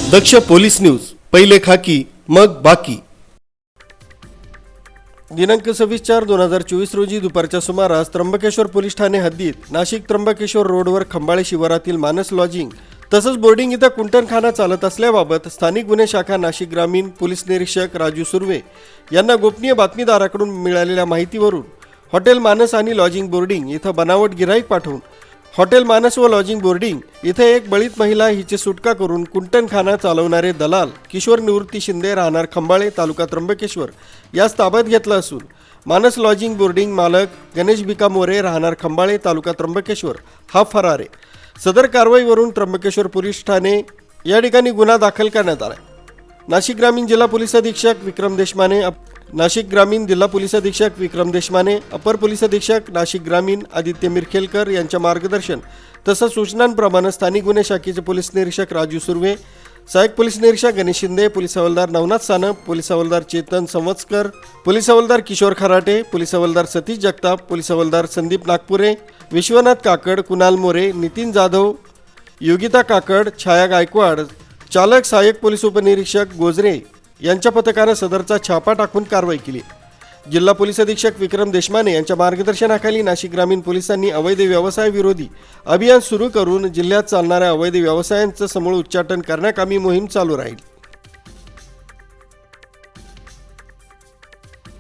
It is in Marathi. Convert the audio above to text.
दक्ष पोलीस न्यूज, पहिले खाकी मग बाकी। दिनांक 26/4/2024 रोजी दुपारच्या सुमारास त्र्यंबकेश्वर पोलीस ठाणे हद्दीत नाशिक त्र्यंबकेश्वर रोडवर खंबाळे शिवारातील मानस लॉजिंग तसंच बोर्डिंग इथं कुंटणखाना चालत असल्याबाबत स्थानिक गुन्हे शाखा नाशिक ग्रामीण पोलीस निरीक्षक राजू सुर्वे यांना गोपनीय बातमीदाराकडून मिळालेल्या माहितीवरून हॉटेल मानस आणि लॉजिंग बोर्डिंग इथं बनावट गिऱ्हाईक पाठवून हॉटेल मानस व लॉजिंग बोर्डिंग इथे एक बळीत महिला हिची सुटका करून कुंटणखाना चालवणारे दलाल किशोर निवृत्ती शिंदे राहणार खंबाळे तालुका त्र्यंबकेश्वर यास ताब्यात घेतलं असून मानस लॉजिंग बोर्डिंग मालक गणेश भिका मोरे राहणार खंबाळे तालुका त्र्यंबकेश्वर हा फरार आहे। सदर कारवाईवरून त्र्यंबकेश्वर पोलीस ठाणे या ठिकाणी गुन्हा दाखल करण्यात आला। नाशिक ग्रामीण जिल्हा पोलीस अधीक्षक विक्रम देशमाने अपर पोलीस अधीक्षक नाशिक ग्रामीण आदित्य मिरखेलकर यांच्या मार्गदर्शन तसंच सूचनांप्रमाणे स्थानिक गुन्हे शाखेचे पोलीस निरीक्षक राजू सुर्वे, सहाय्यक पोलीस निरीक्षक गणेश शिंदे, पोलीस हवालदार नवनाथ सानप, पोलीस हवालदार चेतन संवत्सकर, पोलीस हवालदार किशोर खराटे, पोलीस हवालदार सतीश जगताप, पोलीस हवालदार संदीप नागपुरे, विश्वनाथ काकड, कुणाल मोरे, नितीन जाधव, योगिता काकड, छाया गायकवाड, चालक सहाय्यक पोलीस उपनिरीक्षक गोजरे यांच्या पथकाने सदरचा छापा टाकून कारवाई केली। जिल्हा पोलीस अधीक्षक विक्रम देशमाने यांच्या मार्गदर्शनाखाली नाशिक ग्रामीण पोलिसांनी अवैध व्यवसाय विरोधी अभियान सुरू करून जिल्ह्यात चालणाऱ्या अवैध व्यवसायांचं समूळ उच्चाटन करण्याकामी मोहीम चालू राहील।